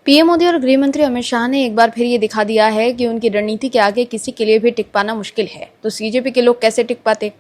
PM Modi और गृह मंत्री अमित शाह ने एक बार फिर ये दिखा दिया है कि उनकी रणनीति के आगे किसी के लिए भी टिक पाना मुश्किल है। तो सीजेपी के लोग कैसे टिक पाते?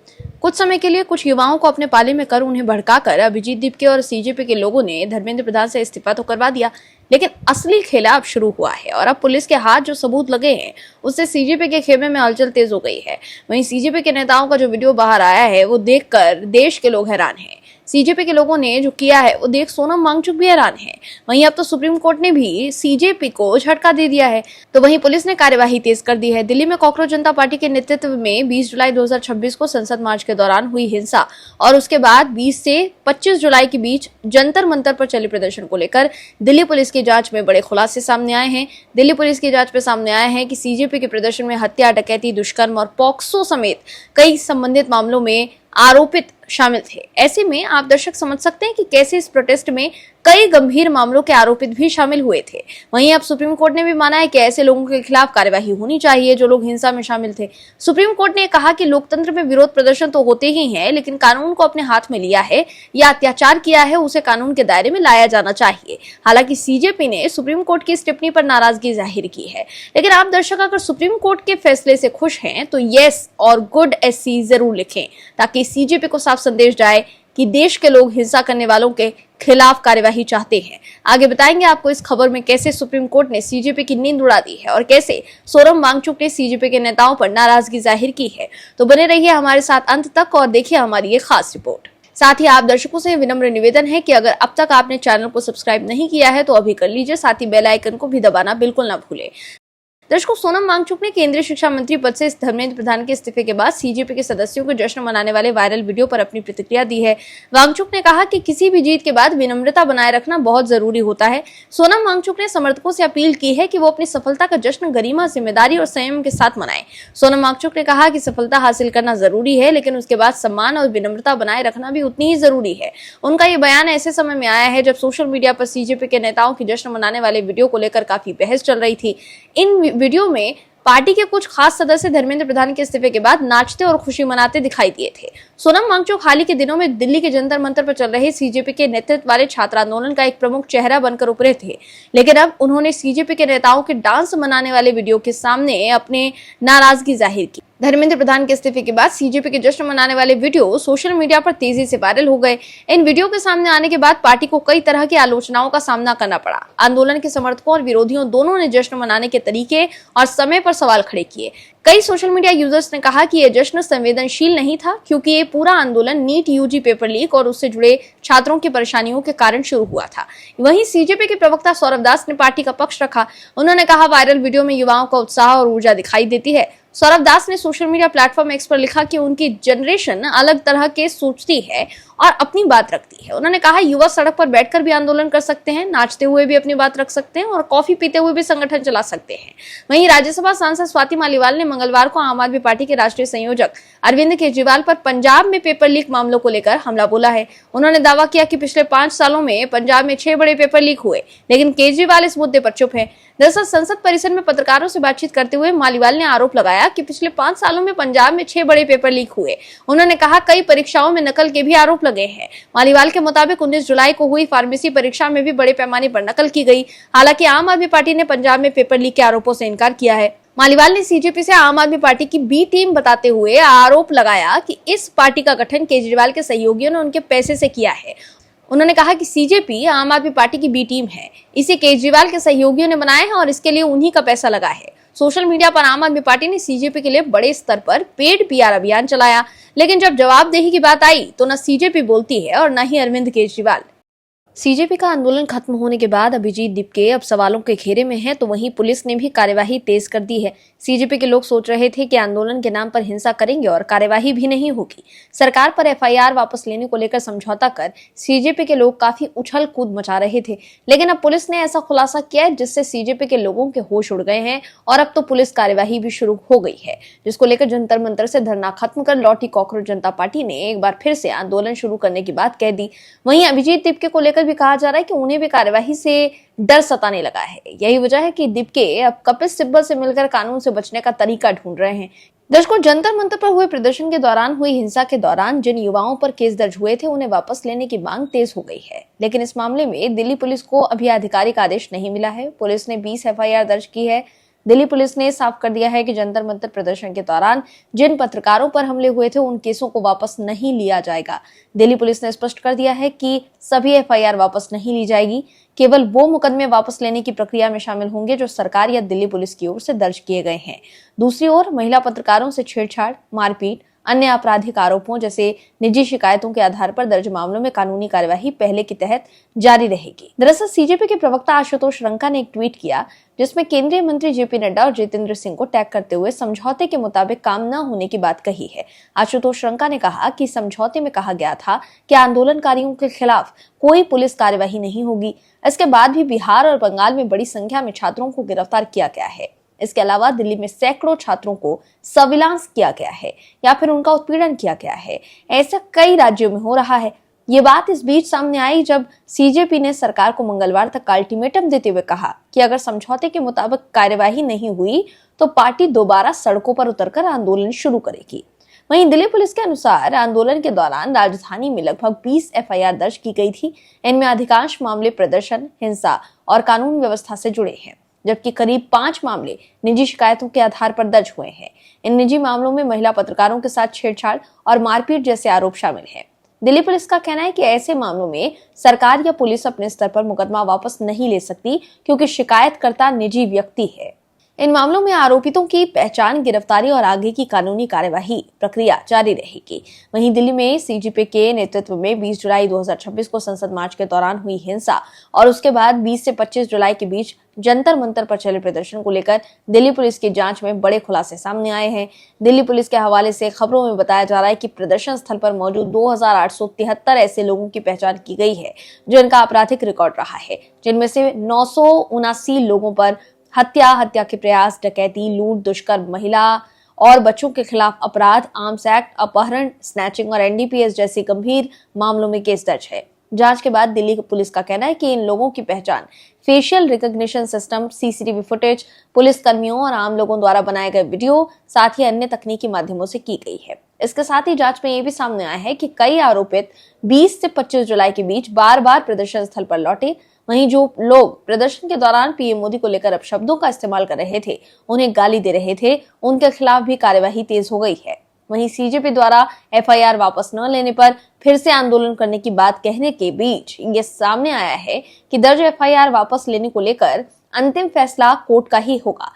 कुछ समय के लिए कुछ युवाओं को अपने पाले में कर उन्हें भड़काकर अभिजीत दीपके और सीजेपी के लोगों ने धर्मेंद्र प्रधान से इस्तीफा तो करवा दिया, लेकिन असली खेला अब शुरू हुआ है और अब पुलिस के हाथ जो सबूत लगे हैं उससे सीजेपी के खेमे में हलचल तेज हो गई है। वहीं सीजेपी के नेताओं का जो वीडियो बाहर आया है वो देखकर देश के लोग हैरान हैं। सीजेपी के लोगों ने जो किया है वो देख सोनम वांगचुक भी हैरान है। वहीं अब तो सुप्रीम कोर्ट ने भी सीजेपी को झटका दे दिया है। तो वहीं पुलिस ने कार्यवाही तेज कर दी है। दिल्ली में कॉकरोच जनता पार्टी के नेतृत्व में 20 जुलाई 2026 को संसद मार्च के दौरान हुई हिंसा और उसके बाद 20 से 25 जुलाई के बीच जंतर मंतर पर चले प्रदर्शन को लेकर दिल्ली पुलिस की जांच में बड़े खुलासे सामने आए हैं। दिल्ली पुलिस की जांच में सामने आया है कि सीजेपी के प्रदर्शन में हत्या, डकैती, दुष्कर्म और पॉक्सो समेत कई संबंधित मामलों में आरोपित शामिल थे। ऐसे में आप दर्शक समझ सकते हैं कि कैसे इस प्रोटेस्ट में कई गंभीर मामलों के आरोपित भी शामिल हुए थे। वहीं अब सुप्रीम कोर्ट ने भी माना है कि ऐसे लोगों के खिलाफ कार्यवाही होनी चाहिए जो लोग हिंसा में शामिल थे। सुप्रीम कोर्ट ने कहा कि लोकतंत्र में विरोध प्रदर्शन तो होते ही हैं, लेकिन कानून को अपने हाथ में लिया है या अत्याचार किया है उसे कानून के दायरे में लाया जाना चाहिए। हालांकि सीजेपी ने सुप्रीम कोर्ट की इस टिप्पणी पर नाराजगी जाहिर की है, लेकिन आप दर्शक अगर सुप्रीम कोर्ट के फैसले से खुश हैं तो येस और गुड SC जरूर लिखें ताकि सीजेपी को साफ संदेश जाए कि देश के लोग हिंसा करने वालों के खिलाफ कार्यवाही चाहते हैं। आगे बताएंगे आपको इस खबर में कैसे सुप्रीम कोर्ट ने सीजेपी की नींद उड़ा दी है और कैसे सोनम वांगचुक ने सीजेपी के नेताओं पर नाराजगी जाहिर की है। तो बने रहिए हमारे साथ अंत तक और देखिए हमारी ये खास रिपोर्ट। साथ ही आप दर्शकों से विनम्र निवेदन है कि अगर अब तक आपने चैनल को सब्सक्राइब नहीं किया है तो अभी कर लीजिए, साथ ही बेल आइकन को भी दबाना बिल्कुल ना भूलें। दर्शकों, सोनम वांगचुक ने केंद्रीय शिक्षा मंत्री पद से धर्मेंद्र प्रधान के इस्तीफे के बाद सीजेपी के सदस्यों को जश्न मनाने वाले वायरल वीडियो पर अपनी प्रतिक्रिया दी है। वांगचुक ने कहा कि किसी भी जीत के बाद विनम्रता बनाए रखना बहुत जरूरी होता है। सोनम वांगचुक ने समर्थकों से अपील की है कि वो अपनी सफलता का जश्न गरिमा, जिम्मेदारी और संयम के साथ मनाएं। सोनम वांगचुक ने कहा कि सफलता हासिल करना जरूरी है, लेकिन उसके बाद सम्मान और विनम्रता बनाए रखना भी उतनी ही जरूरी है। उनका ये बयान ऐसे समय में आया है जब सोशल मीडिया पर सीजेपी के नेताओं की जश्न मनाने वाले वीडियो को लेकर काफी बहस चल रही थी। इन वीडियो में पार्टी के कुछ खास सदस्य धर्मेंद्र प्रधान के इस्तीफे के बाद नाचते और खुशी मनाते दिखाई दिए थे। सोनम वांगचुक हाल ही के दिनों में दिल्ली के जंतर मंतर पर चल रहे सीजेपी के नेतृत्व वाले छात्र आंदोलन का एक प्रमुख चेहरा बनकर उभरे थे, लेकिन अब उन्होंने सीजेपी के नेताओं के डांस मनाने वाले वीडियो के सामने अपने नाराजगी जाहिर की। धर्मेंद्र प्रधान के इस्तीफे के बाद सीजेपी के जश्न मनाने वाले वीडियो सोशल मीडिया पर तेजी से वायरल हो गए। इन वीडियो के सामने आने के बाद पार्टी को कई तरह की आलोचनाओं का सामना करना पड़ा। आंदोलन के समर्थकों और विरोधियों दोनों ने जश्न मनाने के तरीके और समय पर सवाल खड़े किए। कई सोशल मीडिया यूजर्स ने कहा कि यह जश्न संवेदनशील नहीं था क्योंकि ये पूरा आंदोलन नीट यूजी पेपर लीक और उससे जुड़े छात्रों की परेशानियों के कारण शुरू हुआ था। वहीं सीजेपी के प्रवक्ता सौरभ दास ने पार्टी का पक्ष रखा। उन्होंने कहा, वायरल वीडियो में युवाओं का उत्साह और ऊर्जा दिखाई देती है। सौरभ दास ने सोशल मीडिया प्लेटफॉर्म X पर लिखा कि उनकी जनरेशन अलग तरह के सोचती है और अपनी बात रखती है। उन्होंने कहा, युवा सड़क पर बैठकर भी आंदोलन कर सकते हैं, नाचते हुए भी अपनी बात रख सकते हैं और कॉफी पीते हुए भी संगठन चला सकते हैं। वहीं राज्यसभा सांसद स्वाति मालीवाल ने मंगलवार को आम आदमी पार्टी के राष्ट्रीय संयोजक अरविंद केजरीवाल पर पंजाब में पेपर लीक मामलों को लेकर हमला बोला है। उन्होंने दावा किया कि पिछले 5 सालों में पंजाब में 6 बड़े पेपर लीक हुए, लेकिन केजरीवाल इस मुद्दे पर चुप है। दरअसल संसद परिसर में पत्रकारों से बातचीत करते हुए मालीवाल ने आरोप लगाया कि पिछले 5 सालों में पंजाब में 6 बड़े पेपर लीक हुए। उन्होंने कहा, कई परीक्षाओं में नकल के भी आरोप लगे हैं। मालीवाल के मुताबिक 19 जुलाई को हुई फार्मेसी परीक्षा में भी बड़े पैमाने पर नकल की गई। हालांकि आम आदमी पार्टी ने पंजाब में पेपर लीक के आरोपों से इनकार किया है। मालीवाल ने सीजेपी से आम आदमी पार्टी की बी टीम बताते हुए आरोप लगाया कि इस पार्टी का गठन केजरीवाल के सहयोगियों ने उनके पैसे से किया है। उन्होंने कहा कि सीजेपी आम आदमी पार्टी की बी टीम है, इसे केजरीवाल के सहयोगियों ने बनाया है और इसके लिए उन्हीं का पैसा लगा है। सोशल मीडिया पर आम आदमी पार्टी ने सीजेपी के लिए बड़े स्तर पर पेड PR अभियान चलाया, लेकिन जब जवाबदेही की बात आई तो न सीजेपी बोलती है और न ही अरविंद केजरीवाल। सीजेपी का आंदोलन खत्म होने के बाद अभिजीत दीपके अब सवालों के घेरे में है, तो वहीं पुलिस ने भी कार्यवाही तेज कर दी है। सीजेपी के लोग सोच रहे थे कि आंदोलन के नाम पर हिंसा करेंगे और कार्यवाही भी नहीं होगी। सरकार पर FIR वापस लेने को लेकर समझौता कर सीजेपी के लोग काफी उछल कूद मचा रहे थे, लेकिन अब पुलिस ने ऐसा खुलासा किया है जिससे सीजेपी के लोगों के होश उड़ गए हैं और अब तो पुलिस कार्यवाही भी शुरू हो गई है, जिसको लेकर जंतर मंतर से धरना खत्म कर लौटी कॉकरोच जनता पार्टी ने एक बार फिर से आंदोलन शुरू करने की बात कह दी। वहीं अभिजीत दीपके को लेकर भी कहा जा रहा है कि उन्हें भी कार्यवाही से डर सताने लगा है। यही वजह है कि दीपके अब कपिल सिब्बल से मिलकर कानून से बचने का तरीका ढूंढ रहे हैं। दर्शकों, जंतर मंतर पर हुए प्रदर्शन के दौरान हुई हिंसा के दौरान जिन युवाओं पर केस दर्ज हुए थे उन्हें वापस लेने की मांग तेज हो गई है। लेकिन इस मामले में दिल्ली पुलिस को अभी आधिकारिक आदेश नहीं मिला है। पुलिस ने 20 एफआईआर दर्ज की है। दिल्ली पुलिस ने साफ कर दिया है कि जंतर मंतर प्रदर्शन के दौरान जिन पत्रकारों पर हमले हुए थे उन केसों को वापस नहीं लिया जाएगा। दिल्ली पुलिस ने स्पष्ट कर दिया है कि सभी एफआईआर वापस नहीं ली जाएगी। केवल वो मुकदमे वापस लेने की प्रक्रिया में शामिल होंगे जो सरकार या दिल्ली पुलिस की ओर से दर्ज किए गए हैं। दूसरी ओर महिला पत्रकारों से छेड़छाड़, मारपीट, अन्य आपराधिक आरोपों जैसे निजी शिकायतों के आधार पर दर्ज मामलों में कानूनी कार्यवाही पहले की तहत जारी रहेगी। दरअसल सीजेपी के प्रवक्ता आशुतोष रंका ने एक ट्वीट किया जिसमें केंद्रीय मंत्री जेपी नड्डा और जितेंद्र सिंह को टैग करते हुए समझौते के मुताबिक काम न होने की बात कही है। आशुतोष रंका ने कहा कि समझौते में कहा गया था कि आंदोलनकारियों के खिलाफ कोई पुलिस कार्यवाही नहीं होगी। इसके बाद भी बिहार और बंगाल में बड़ी संख्या में छात्रों को गिरफ्तार किया गया है। इसके अलावा दिल्ली में सैकड़ों छात्रों को सर्विलांस किया गया है या फिर उनका उत्पीड़न किया गया है। ऐसा कई राज्यों में हो रहा है। ये बात इस बीच सामने आई जब सीजेपी ने सरकार को मंगलवार तक का अल्टीमेटम देते हुए कहा कि अगर समझौते के मुताबिक कार्यवाही नहीं हुई तो पार्टी दोबारा सड़कों पर उतरकर आंदोलन शुरू करेगी। वहीं दिल्ली पुलिस के अनुसार आंदोलन के दौरान राजधानी में लगभग 20 एफआईआर दर्ज की गई थी। इनमें अधिकांश मामले प्रदर्शन, हिंसा और कानून व्यवस्था से जुड़े हैं, जबकि करीब 5 मामले निजी शिकायतों के आधार पर दर्ज हुए हैं। इन निजी मामलों में महिला पत्रकारों के साथ छेड़छाड़ और मारपीट जैसे आरोप शामिल हैं। दिल्ली पुलिस का कहना है कि ऐसे मामलों में सरकार या पुलिस अपने स्तर पर मुकदमा वापस नहीं ले सकती क्योंकि शिकायतकर्ता निजी व्यक्ति है। इन मामलों में आरोपितों की पहचान, गिरफ्तारी और आगे की कानूनी कार्यवाही प्रक्रिया जारी रहेगी। वहीं दिल्ली में सीजेपी के नेतृत्व में 20 जुलाई 2026 को संसद मार्च के दौरान हुई हिंसा और उसके बाद 20 से 25 जुलाई के बीच जंतर मंतर पर चले प्रदर्शन को लेकर दिल्ली पुलिस की जांच में बड़े खुलासे सामने आए हैं। दिल्ली पुलिस के हवाले से खबरों में बताया जा रहा है कि प्रदर्शन स्थल पर मौजूद 2873 ऐसे लोगों की पहचान की गई है जिनका आपराधिक रिकॉर्ड रहा है, जिनमें से 979 लोगों पर हत्या के प्रयास, डकैती, लूट, दुष्कर्म, महिला और बच्चों के खिलाफ अपराध, आर्म्स एक्ट, अपहरण, स्नैचिंग और एनडीपीएस जैसे गंभीर मामलों में केस दर्ज है। जांच के बाद दिल्ली पुलिस का कहना है कि इन लोगों की पहचान facial recognition system, CCTV footage, police कर्मियों और आम लोगों द्वारा बनाए गए वीडियो, साथ ही अन्य तकनीकी माध्यमों से की गई है। इसके साथ ही जांच में ये भी सामने आया है कि कई आरोपित 20 से 25 जुलाई के बीच बार-बार प्रदर्शन स्थल पर लौटे। वहीं जो लोग प्रदर्शन के दौरान पीएम मोदी को लेकर अपशब्दों का इस्तेमाल कर रहे थे, उन्हें गाली दे रहे थे, उनके खिलाफ भी कार्यवाही तेज हो गई है। वहीं सीजेपी द्वारा एफआईआर वापस न लेने पर फिर से आंदोलन करने की बात कहने के बीच ये सामने आया है कि दर्ज एफआईआर वापस लेने को लेकर अंतिम फैसला कोर्ट का ही होगा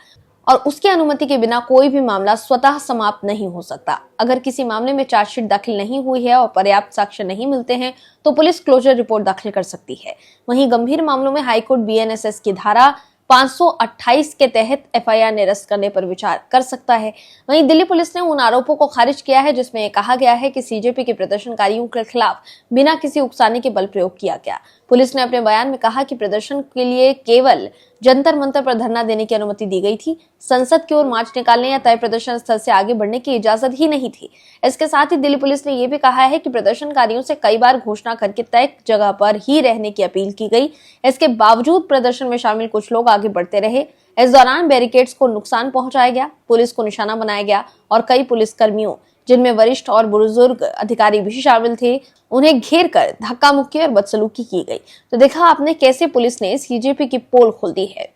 और उसकी अनुमति के बिना कोई भी मामला स्वतः समाप्त नहीं हो सकता। अगर किसी मामले में चार्जशीट दाखिल नहीं हुई है और पर्याप्त साक्ष्य नहीं मिलते हैं तो पुलिस क्लोजर रिपोर्ट दाखिल कर सकती है। वहीं गंभीर मामलों में हाईकोर्ट बीएनएसएस की धारा 528 के तहत एफआईआर निरस्त करने पर विचार कर सकता है। वहीं दिल्ली पुलिस ने उन आरोपों को खारिज किया है जिसमें कहा गया है कि सीजेपी के प्रदर्शनकारियों के खिलाफ बिना किसी उकसाने के बल प्रयोग किया गया। पुलिस ने अपने बयान में कहा कि प्रदर्शन के लिए केवल जंतर मंतर पर धरना देने की अनुमति दी गई थी। संसद की ओर मार्च निकालने या तय प्रदर्शन स्थल से आगे बढ़ने की इजाजत ही नहीं थी। इसके साथ ही दिल्ली पुलिस ने यह भी कहा है कि प्रदर्शनकारियों से कई बार घोषणा करके तय जगह पर ही रहने की अपील की गई। इसके बावजूद प्रदर्शन में शामिल कुछ लोग आगे बढ़ते रहे। इस दौरान बैरिकेड्स को नुकसान पहुंचाया गया, पुलिस को निशाना बनाया गया और कई पुलिस कर्मियों, जिनमें वरिष्ठ और बुजुर्ग अधिकारी भी शामिल थे, उन्हें घेर कर धक्का मुक्की और बदसलूकी की गई। तो देखा आपने कैसे पुलिस ने सीजेपी की पोल खोल दी है।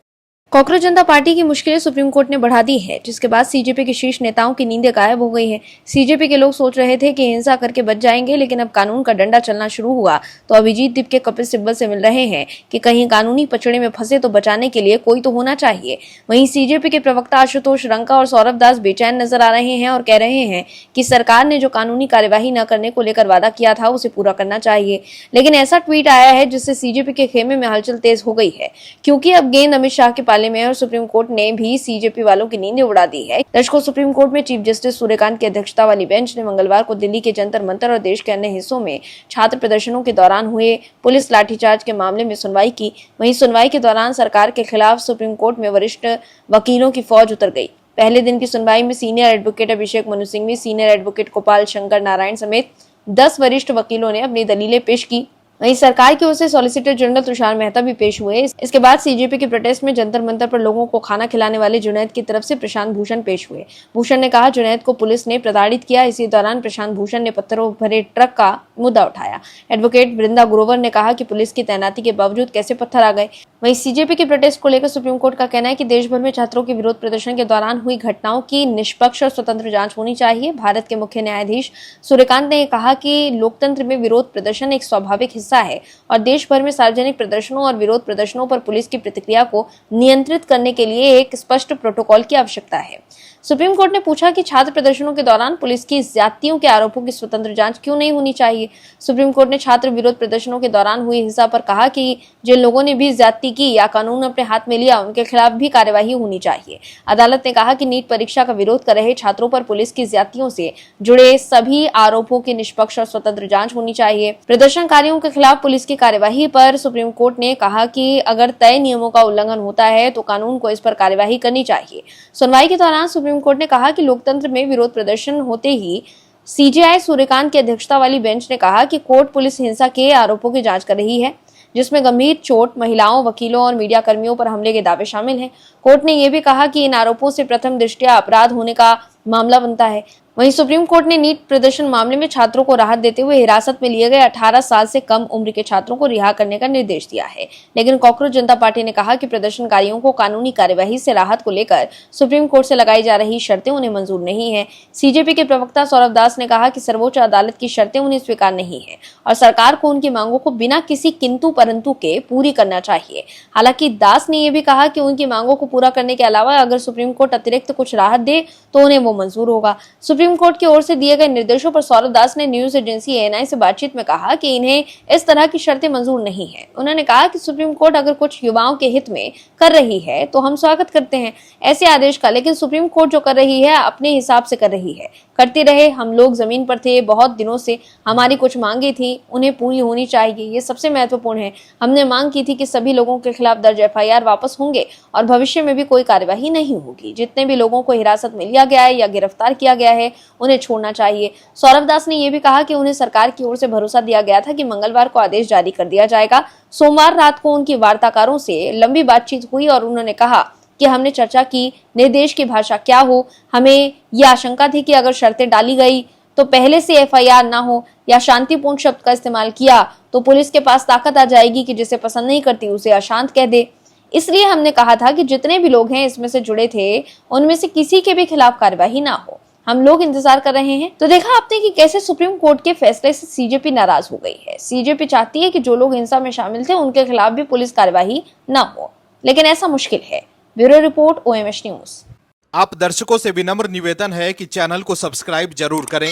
कांग्रेस जनता पार्टी की मुश्किलें सुप्रीम कोर्ट ने बढ़ा दी है, जिसके बाद सीजेपी के शीर्ष नेताओं की नींदें गायब हो गई है। सीजेपी के लोग सोच रहे थे कि हिंसा करके बच जाएंगे, लेकिन अब कानून का डंडा चलना शुरू हुआ तो अभिजीत दीप के कपिल सिब्बल से मिल रहे हैं कि कहीं कानूनी पचड़े में फंसे तो बचाने के लिए कोई तो होना चाहिए। वहीं सीजेपी के प्रवक्ता आशुतोष रंका और सौरभ दास बेचैन नजर आ रहे हैं और कह रहे हैं कि सरकार ने जो कानूनी कार्यवाही न करने को लेकर वादा किया था उसे पूरा करना चाहिए। लेकिन ऐसा ट्वीट आया है जिससे सीजेपी के खेमे में हलचल तेज हो गई है, क्योंकि अब गेंद अमित शाह के पाले में और सुप्रीम कोर्ट ने भी सीजेपी वालों की नींदें उड़ा दी है। दर्शकों, सुप्रीम कोर्ट में चीफ जस्टिस सूर्यकांत की अध्यक्षता वाली बेंच ने मंगलवार को दिल्ली के जंतर मंतर और देश के अन्य हिस्सों में छात्र प्रदर्शनों के दौरान हुए पुलिस लाठीचार्ज के मामले में सुनवाई की। वहीं सुनवाई के दौरान सरकार के खिलाफ सुप्रीम कोर्ट में वरिष्ठ वकीलों की फौज उतर गई। पहले दिन की सुनवाई में senior advocate Abhishek Manu Singhvi, senior advocate Gopal Shankar Narayan समेत 10 वरिष्ठ वकीलों ने अपनी दलीलें पेश की। वहीं सरकार की ओर से सॉलिसिटर जनरल तुषार मेहता भी पेश हुए। इसके बाद सीजेपी के प्रोटेस्ट में जंतर मंतर पर लोगों को खाना खिलाने वाले जुनैद की तरफ से प्रशांत भूषण पेश हुए। भूषण ने कहा, जुनैद को पुलिस ने प्रताड़ित किया। इसी दौरान प्रशांत भूषण ने पत्थरों भरे ट्रक का मुद्दा उठाया। एडवोकेट वृंदा ग्रोवर ने कहा कि पुलिस की तैनाती के बावजूद कैसे पत्थर आ गए। वहीं सीजेपी के प्रोटेस्ट को लेकर सुप्रीम कोर्ट का कहना है कि देश भर में छात्रों के विरोध प्रदर्शन के दौरान हुई घटनाओं की निष्पक्ष और स्वतंत्र जांच होनी चाहिए। भारत के मुख्य न्यायाधीश सूर्यकांत ने कहा कि लोकतंत्र में विरोध प्रदर्शन एक स्वाभाविक हिस्सा है और देश भर में सार्वजनिक प्रदर्शनों और विरोध प्रदर्शनों पर पुलिस की प्रतिक्रिया को नियंत्रित करने के लिए एक स्पष्ट प्रोटोकॉल की आवश्यकता है। सुप्रीम कोर्ट ने पूछा कि छात्र प्रदर्शनों के दौरान पुलिस की ज्यादतियों के आरोपों की स्वतंत्र जांच क्यों नहीं होनी चाहिए। सुप्रीम कोर्ट ने छात्र विरोध प्रदर्शनों के दौरान हुई हिंसा पर कहा कि जिन लोगों ने भी ज्यादती की या कानून अपने हाथ में लिया, उनके खिलाफ भी कार्यवाही होनी चाहिए। अदालत ने कहा कि नीट परीक्षा का विरोध कर रहे छात्रों पर पुलिस की ज्यादतियों से जुड़े सभी आरोपों की निष्पक्ष और स्वतंत्र जांच होनी चाहिए। प्रदर्शनकारियों के खिलाफ पुलिस की कार्यवाही पर सुप्रीम कोर्ट ने कहा कि अगर तय नियमों का उल्लंघन होता है तो कानून को इस पर कार्यवाही करनी चाहिए। सुनवाई के दौरान सुप्रीम कोर्ट ने कहा कि लोकतंत्र में विरोध प्रदर्शन होते ही सीजेआई सूर्यकांत की अध्यक्षता वाली बेंच ने कहा कि कोर्ट पुलिस हिंसा के आरोपों की जांच कर रही है, जिसमें गंभीर चोट, महिलाओं, वकीलों और मीडिया कर्मियों पर हमले के दावे शामिल हैं। कोर्ट ने यह भी कहा कि इन आरोपों से प्रथम दृष्टया अपराध होने का मामला बनता है। वहीं सुप्रीम कोर्ट ने नीट प्रदर्शन मामले में छात्रों को राहत देते हुए हिरासत में लिए गए 18 साल से कम उम्र के छात्रों को रिहा करने का निर्देश दिया है। लेकिन कॉकरोच जनता पार्टी ने कहा कि प्रदर्शनकारियों को कानूनी कार्यवाही से राहत को लेकर सुप्रीम कोर्ट से लगाई जा रही शर्तें उन्हें मंजूर नहीं है। सीजेपी के प्रवक्ता सौरभ दास ने कहा कि सर्वोच्च अदालत की शर्तें उन्हें स्वीकार नहीं है और सरकार को उनकी मांगों को बिना किसी किंतु परंतु के पूरी करना चाहिए। हालांकि दास ने यह भी कहा कि उनकी मांगों को पूरा करने के अलावा अगर सुप्रीम कोर्ट अतिरिक्त कुछ राहत दे तो उन्हें वो मंजूर होगा। सुप्रीम कोर्ट की ओर से दिए गए निर्देशों पर सौरभ दास ने न्यूज एजेंसी एएनआई से बातचीत में कहा कि इन्हें इस तरह की शर्तें मंजूर नहीं है। उन्होंने कहा कि सुप्रीम कोर्ट अगर कुछ युवाओं के हित में कर रही है तो हम स्वागत करते हैं ऐसे आदेश का, लेकिन सुप्रीम कोर्ट जो कर रही है अपने हिसाब से कर रही है। करते रहे, हम लोग जमीन पर थे, बहुत दिनों से हमारी कुछ मांगे थी, उन्हें पूरी होनी चाहिए, ये सबसे महत्वपूर्ण है। हमने मांग की थी कि सभी लोगों के खिलाफ दर्ज एफआईआर वापस होंगे और भविष्य में भी कोई कार्यवाही नहीं होगी। जितने भी लोगों को हिरासत में लिया गया है या गिरफ्तार किया गया है उन्हें छोड़ना चाहिए। सौरभ दास ने यह भी कहा कि उन्हें सरकार की ओर से भरोसा दिया गया था कि मंगलवार को आदेश जारी कर दिया जाएगा। सोमवार रात को उनकी वार्ताकारों से लंबी बातचीत हुई और उन्होंने कहा कि हमने चर्चा की निर्देश की भाषा क्या हो। हमें यह आशंका थी कि अगर शर्तें डाली गई तो पहले से एफआईआर ना हो या शांतिपूर्ण शब्द का इस्तेमाल किया तो पुलिस के पास ताकत आ जाएगी कि जिसे पसंद नहीं करती उसे अशांत कह दे। इसलिए हमने कहा था कि जितने भी लोग हैं इसमें से जुड़े थे उनमें से किसी के भी खिलाफ कार्यवाही ना हो। हम लोग इंतजार कर रहे हैं। तो देखा आपने कि कैसे सुप्रीम कोर्ट के फैसले से सीजेपी नाराज हो गई है। सीजेपी चाहती है कि जो लोग हिंसा में शामिल थे उनके खिलाफ भी पुलिस कार्यवाही न हो, लेकिन ऐसा मुश्किल है। Bureau report, OMH news. आप दर्शकों से विनम्र निवेदन है कि चैनल को सब्सक्राइब जरूर करें